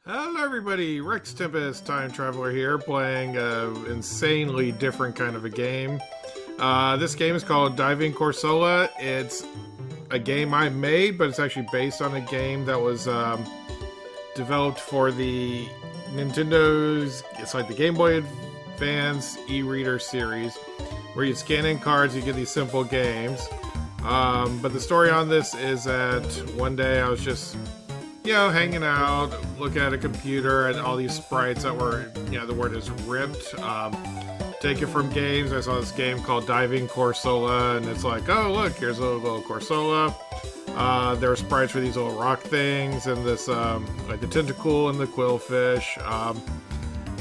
Hello everybody, RexTempus Time Traveler here, playing an insanely different kind of a game. This game is called Diving Corsola. It's a game I made, but it's actually based on a game that was developed for the Nintendo's, it's like the Game Boy Advance e-reader series, where you scan in cards, you get these simple games. But the story on this is that one day I was just hanging out, looking at a computer and all these sprites that were, the word is ripped, taken from games. I saw this game called Diving Corsola, and it's like, oh look, here's a little Corsola. There were sprites for these little rock things, and this, like the tentacle and the quillfish.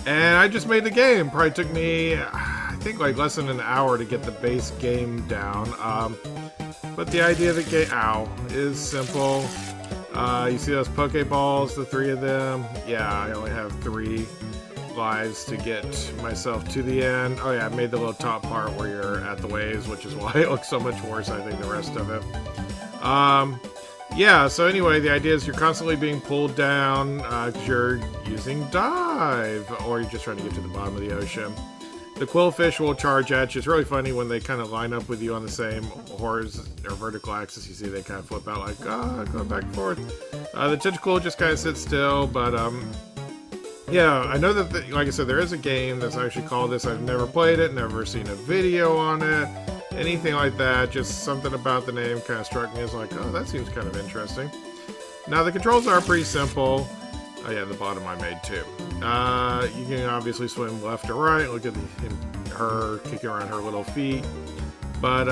And I just made the game. Probably took me, I think, like less than an hour to get the base game down. But the idea of the game, is simple. You see those Pokeballs, the three of them? Yeah, I only have 3 lives to get myself to the end. Oh yeah, I made the little top part where you're at the waves, which is why it looks so much worse, I think, the rest of it. Yeah, so anyway, the idea is you're constantly being pulled down because you're using dive, or you're just trying to get to the bottom of the ocean. The quillfish will charge at you. It's really funny when they kind of line up with you on the same horizontal or vertical axis. You see they kind of flip out like, going back and forth. The tentacle just kind of sits still, but yeah, I know that, like I said, there is a game that's actually called this. I've never played it, never seen a video on it, anything like that. Just something about the name kind of struck me as like, oh, that seems kind of interesting. Now, the controls are pretty simple. Oh yeah, the bottom I made too. You can obviously swim left or right. Look at her kicking around her little feet. But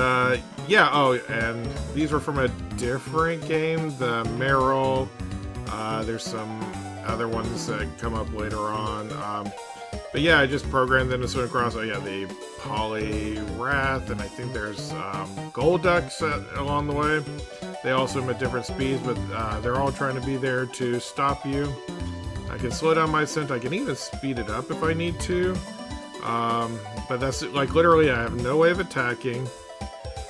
yeah, oh, and these were from a different game, the Meryl. There's some other ones that come up later on. But yeah, I just programmed them to swim across. Oh yeah, the Poliwrath, and I think there's Golducks along the way. They all swim at different speeds, but they're all trying to be there to stop you. I can slow down my scent. I can even speed it up if I need to. But that's like literally I have no way of attacking.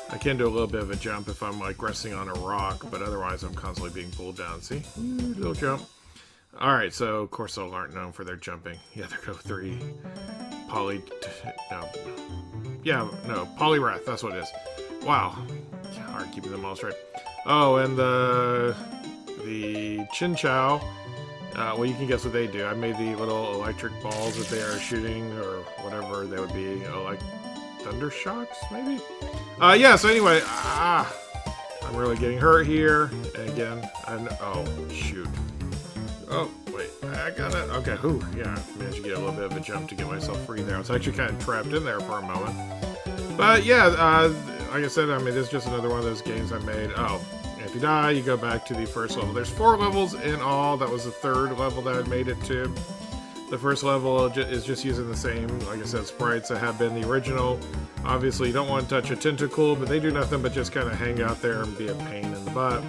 I can do a little bit of a jump if I'm like resting on a rock, but otherwise I'm constantly being pulled down. See? Little jump. Alright, so Corsola aren't known for their jumping. Yeah, there go 3 Poliwrath, that's what it is. Wow. Hard keeping them all straight. Oh, and the Chinchou. Well, you can guess what they do. I made the little electric balls that they are shooting, or whatever they would be, like thunder shocks, maybe? Yeah, so anyway, I'm really getting hurt here. And again, oh, shoot. Oh, wait, I got it. Okay, yeah, I managed to get a little bit of a jump to get myself free there. I was actually kind of trapped in there for a moment. But yeah, like I said, I mean, this is just another one of those games I made. Oh, if you die, you go back to the first level. There's 4 levels in all. That was the 3rd level that I made it to. The first level is just using the same, like I said, sprites that have been the original. Obviously, you don't want to touch a tentacle, but they do nothing but just kind of hang out there and be a pain in the butt.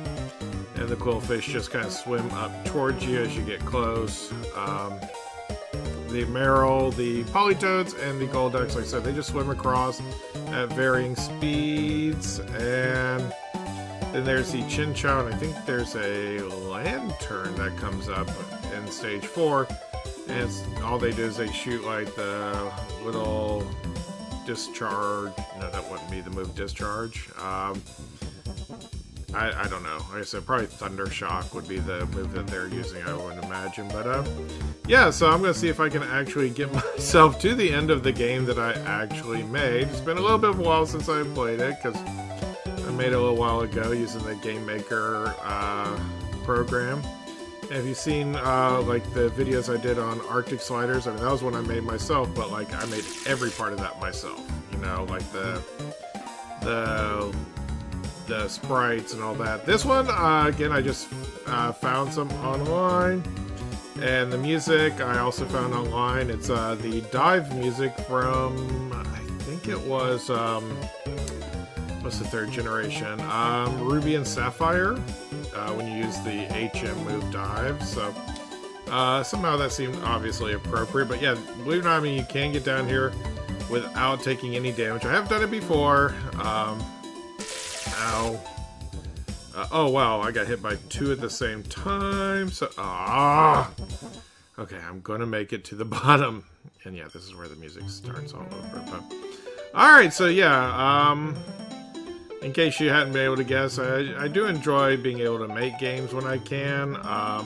And the quillfish just kind of swim up towards you as you get close. The Meryl, the Politoads, and the Golducks, like I said, they just swim across at varying speeds. And then there's the Chinchou, and I think there's a lantern that comes up in stage 4. And all they do is they shoot like the little discharge. No, that wouldn't be the move discharge. I don't know. Like I said, probably Thunder Shock would be the move that they're using, I would imagine. But yeah, so I'm going to see if I can actually get myself to the end of the game that I actually made. It's been a little bit of a while since I played it, because I made it a little while ago using the Game Maker program. And if you've seen like the videos I did on Arctic Sliders, I mean, that was one I made myself, but like I made every part of that myself. You know, like the sprites and all that. This one, again, I just found some online. And the music I also found online. It's the dive music from, I think it was, what's the 3rd generation? Ruby and Sapphire, when you use the HM move dive. So somehow that seemed obviously appropriate. But yeah, believe it or not, I mean, you can get down here without taking any damage. I have done it before. Ow. Oh, wow, I got hit by 2 at the same time. So, okay, I'm going to make it to the bottom. And yeah, this is where the music starts all over. But alright, so yeah, in case you hadn't been able to guess, I do enjoy being able to make games when I can. I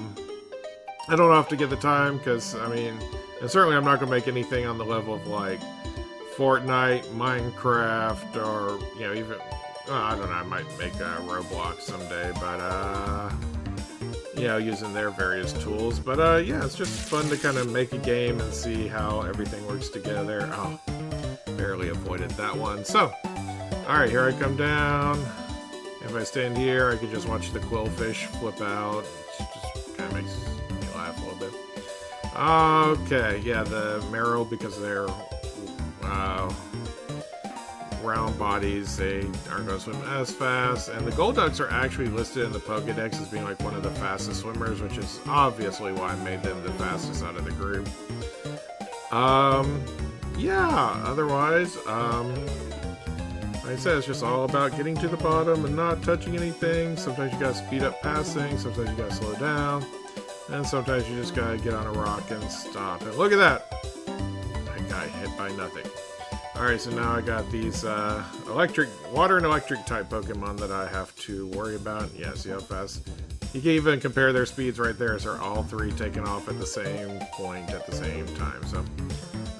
don't often get the time, because, I mean, and certainly I'm not going to make anything on the level of, like, Fortnite, Minecraft, or, you know, even, I don't know, I might make Roblox someday, but, you know, using their various tools. But, yeah, it's just fun to kind of make a game and see how everything works together. Oh, barely avoided that one. So, alright, here I come down. If I stand here, I could just watch the quillfish flip out. It just kind of makes me laugh a little bit. Okay, yeah, the marrow, because they're round bodies, they aren't going to swim as fast. And the gold ducks are actually listed in the Pokedex as being like one of the fastest swimmers, which is obviously why I made them the fastest out of the group. Yeah, otherwise, like I said, it's just all about getting to the bottom and not touching anything. Sometimes you gotta speed up passing, sometimes you gotta slow down, and sometimes you just gotta get on a rock and stop. And look at that! I got hit by nothing. Alright, so now I got these water and electric type Pokemon that I have to worry about. Yeah, see how fast? You can even compare their speeds right there, so they're all 3 taking off at the same point at the same time. So,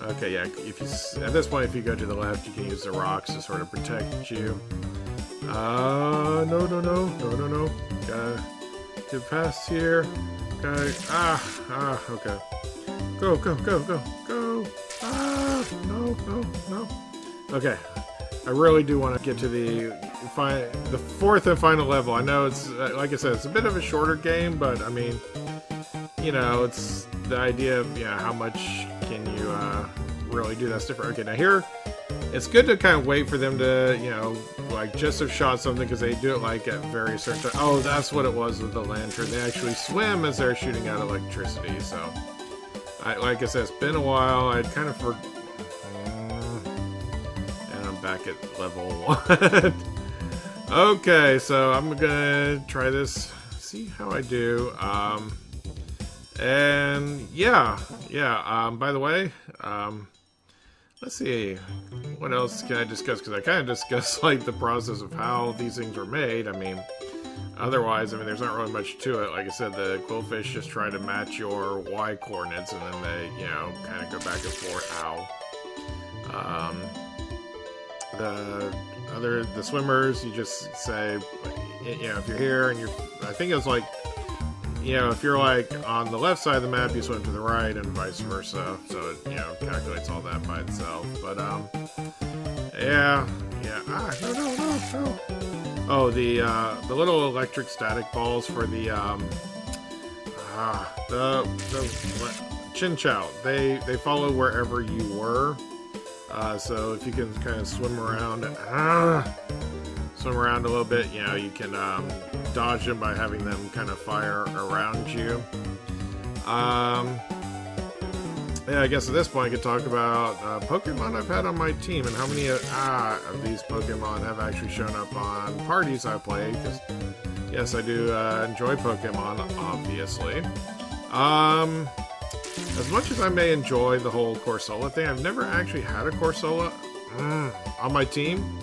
okay, yeah, if you, at this point, if you go to the left, you can use the rocks to sort of protect you. No. Gotta get past here. Okay, okay. Go. No. Okay, I really do want to get to the 4th and final level. I know it's, like I said, it's a bit of a shorter game, but I mean, you know, it's the idea of, you know, how much can you really do that's different. Okay, now here, it's good to kind of wait for them to, you know, like just have shot something, because they do it like at very certain times. Oh, that's what it was with the lantern. They actually swim as they're shooting out electricity, so. Like I said, it's been a while. I'd kind of and I'm back at level 1. Okay, so I'm gonna try this, see how I do. And yeah. By the way, let's see, what else can I discuss? Because I kind of discussed like the process of how these things are made. I mean, otherwise, I mean, there's not really much to it. Like I said, the quillfish just try to match your Y coordinates, and then they, you know, kind of go back and forth. Ow. The swimmers, you just say, you know, if you're here and I think it was like, you know, if you're like on the left side of the map, you swim to the right, and vice versa. So it, you know, calculates all that by itself. But yeah. No. Oh, the little electric static balls for the Chinchou. They follow wherever you were. So if you can kind of swim around a little bit, you know, you can dodge them by having them kind of fire around you. Yeah, I guess at this point I could talk about Pokemon I've had on my team and how many of these Pokemon have actually shown up on parties I played, because yes, I do enjoy Pokemon, obviously. As much as I may enjoy the whole Corsola thing, I've never actually had a Corsola on my team.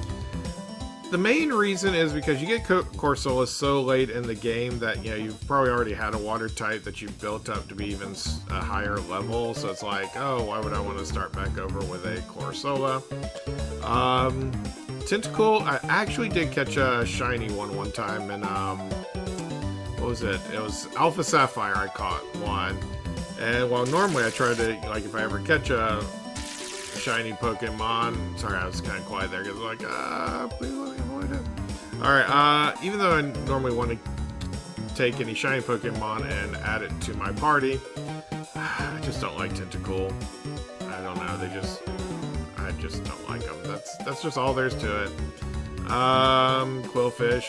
The main reason is because you get Corsola so late in the game that, you know, you've probably already had a water type that you've built up to be even a higher level, so it's like, oh, why would I want to start back over with a Corsola? Tentacle, I actually did catch a shiny one time, and what was it? It was Alpha Sapphire I caught one. And while normally I try to, like, if I ever catch a shiny Pokemon, sorry, I was kind of quiet there, because I'm like, please let me avoid it. Alright, even though I normally want to take any shiny Pokemon and add it to my party, I just don't like Tentacool. I don't know, I just don't like them. That's just all there's to it. Quillfish,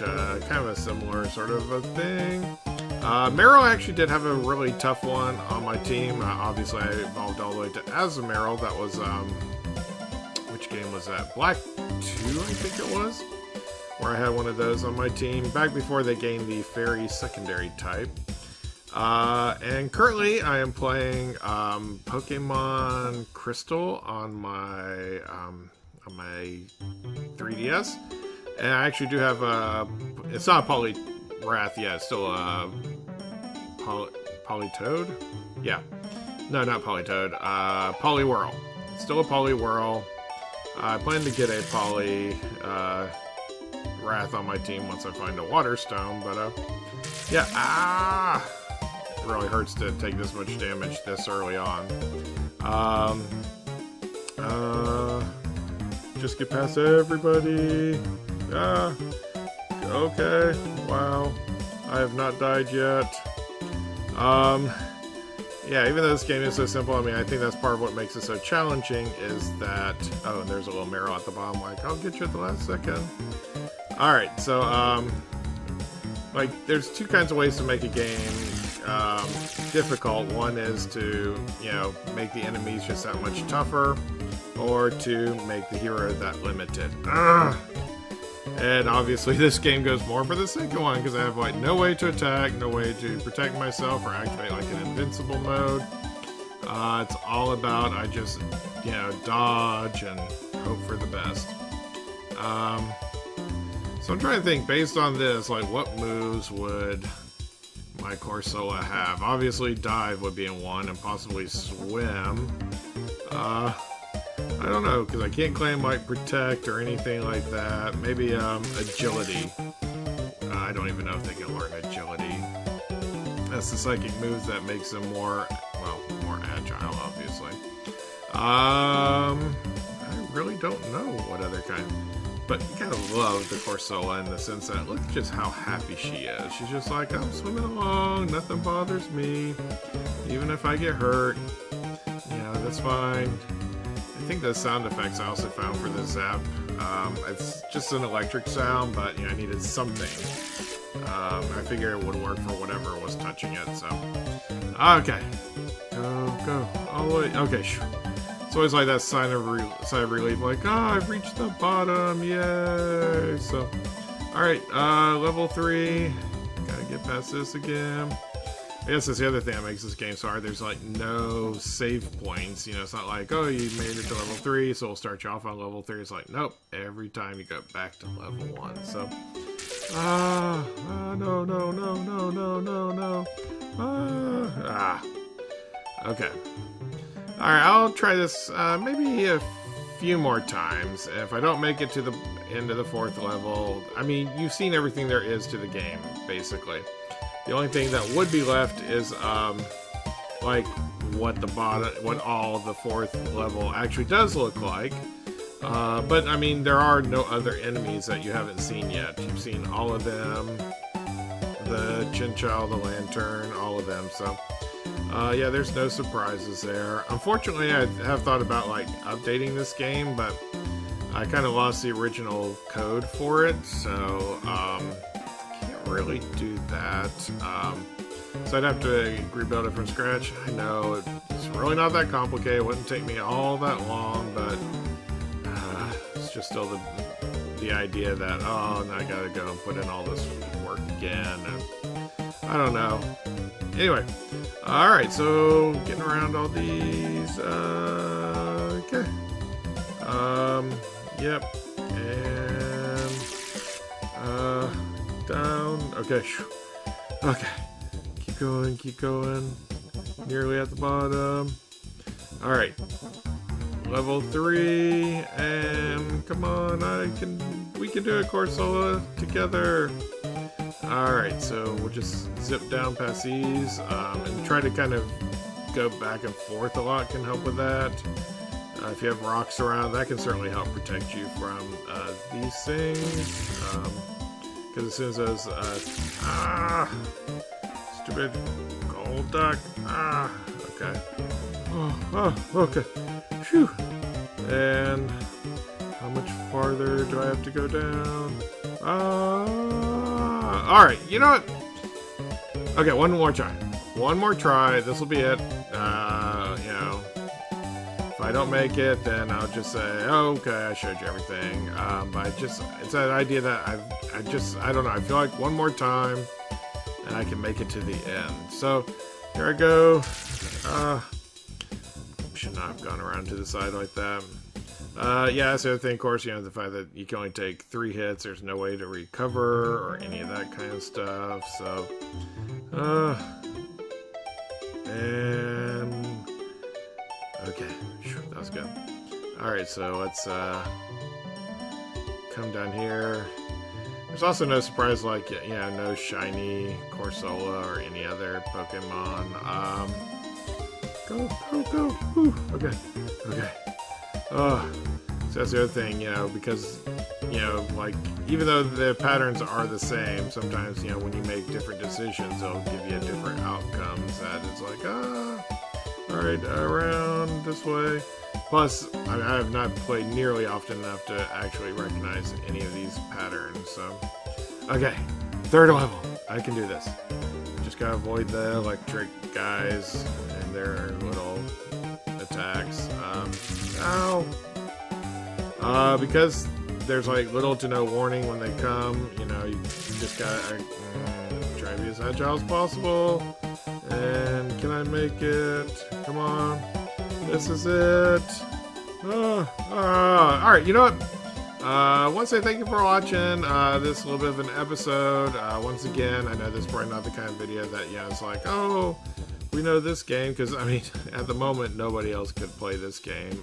kind of a similar sort of a thing. Meryl actually did have a really tough one on my team. Obviously, I evolved all the way to Azumarill. That was, which game was that? Black 2, I think it was. where I had one of those on my team back before they gained the fairy secondary type. And currently I am playing Pokemon Crystal on my 3DS, and I actually do have it's not a Poliwrath yet, it's still a Politoed? Yeah. No, not Politoed. Poliwhirl. It's still a Poliwhirl. I plan to get a Poliwrath on my team once I find a Water Stone, but yeah, it really hurts to take this much damage this early on. Just get past everybody. Okay, wow. I have not died yet. Yeah, even though this game is so simple, I mean, I think that's part of what makes it so challenging is that... Oh, and there's a little marrow at the bottom, like, I'll get you at the last second. Alright, so, like, there's two kinds of ways to make a game difficult. One is to, you know, make the enemies just that much tougher, or to make the hero that limited. And obviously this game goes more for the second one, because I have like no way to attack, no way to protect myself or activate like an invincible mode. It's all about I just, you know, dodge and hope for the best. So I'm trying to think, based on this, like what moves would my Corsola have? Obviously dive would be in one, and possibly swim. I don't know, because I can't claim like protect or anything like that. Maybe agility. I don't even know if they can learn agility. That's the psychic moves that makes them more, well, more agile, obviously. I really don't know what other kind. But you kind of love the Corsola in the sense that look just how happy she is. She's just like, I'm swimming along, nothing bothers me. Even if I get hurt, you know, that's fine. I think the sound effects I also found for the zap, it's just an electric sound, but you know, I needed something. I figured it would work for whatever was touching it, so. Okay. Go. All the way. Okay, sure. It's always like that sigh of relief, like, I've reached the bottom, yay! So, alright, level 3. Gotta get past this again. I guess that's the other thing that makes this game so hard. There's like no save points. You know, it's not like, oh, you made it to level 3, so we'll start you off on level 3. It's like, nope, every time you go back to level 1. So, no. Okay. Alright, I'll try this maybe a few more times. If I don't make it to the end of the 4th level, I mean, you've seen everything there is to the game, basically. The only thing that would be left is, like, what all the 4th level actually does look like. But, I mean, there are no other enemies that you haven't seen yet. You've seen all of them. The Chinchou, the Lantern, all of them, so... yeah, there's no surprises there. Unfortunately, I have thought about, like, updating this game, but I kind of lost the original code for it, so, can't really do that. So I'd have to rebuild it from scratch. I know, it's really not that complicated. It wouldn't take me all that long, but it's just still the idea that, oh, now I gotta go and put in all this work again, and I don't know. Anyway, alright, so getting around all these, okay. Yep, and, down, okay, okay, keep going, nearly at the bottom. Alright, level 3, and come on, we can do it, Corsola, together. Alright, so we'll just zip down past these, and try to kind of go back and forth a lot can help with that. If you have rocks around, that can certainly help protect you from these things. Because as soon as those, stupid gold duck, okay. Okay, phew. And how much farther do I have to go down? Alright, you know what? Okay, one more try. One more try. This will be it. You know, If I don't make it, then I'll just say, oh, okay, I showed you everything. But it's that idea that I don't know, I feel like one more time, and I can make it to the end. So, here I go. Should not have gone around to the side like that. Yeah, that's the other thing, of course, you know, the fact that you can only take 3 hits, there's no way to recover, or any of that kind of stuff, so, and, okay, that was good. Alright, so let's, come down here. There's also no surprise like, you know, no shiny Corsola or any other Pokemon. Go. Whew. Okay. So that's the other thing, you know, because, you know, like, even though the patterns are the same, sometimes, you know, when you make different decisions, they'll give you different outcomes that it's like, alright, around this way. Plus, I have not played nearly often enough to actually recognize any of these patterns, so. Okay, 3rd level. I can do this. Just gotta avoid the electric guys and their little attacks. Ow! Because there's like little to no warning when they come, you know, you just gotta try to be as agile as possible. And can I make it? Come on. This is it. Alright, you know what? I want to say thank you for watching this little bit of an episode. Once again, I know this is probably not the kind of video that, you know, it's like, oh, we know this game, because, I mean, at the moment, nobody else could play this game.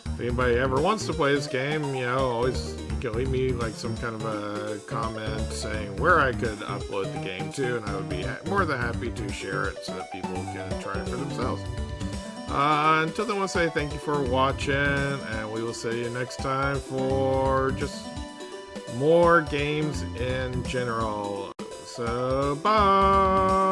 If anybody ever wants to play this game, you know, always, you can leave me, like, some kind of a comment saying where I could upload the game to, and I would be more than happy to share it so that people can try it for themselves. Until then, I want to say thank you for watching, and we will see you next time for just more games in general. So, bye!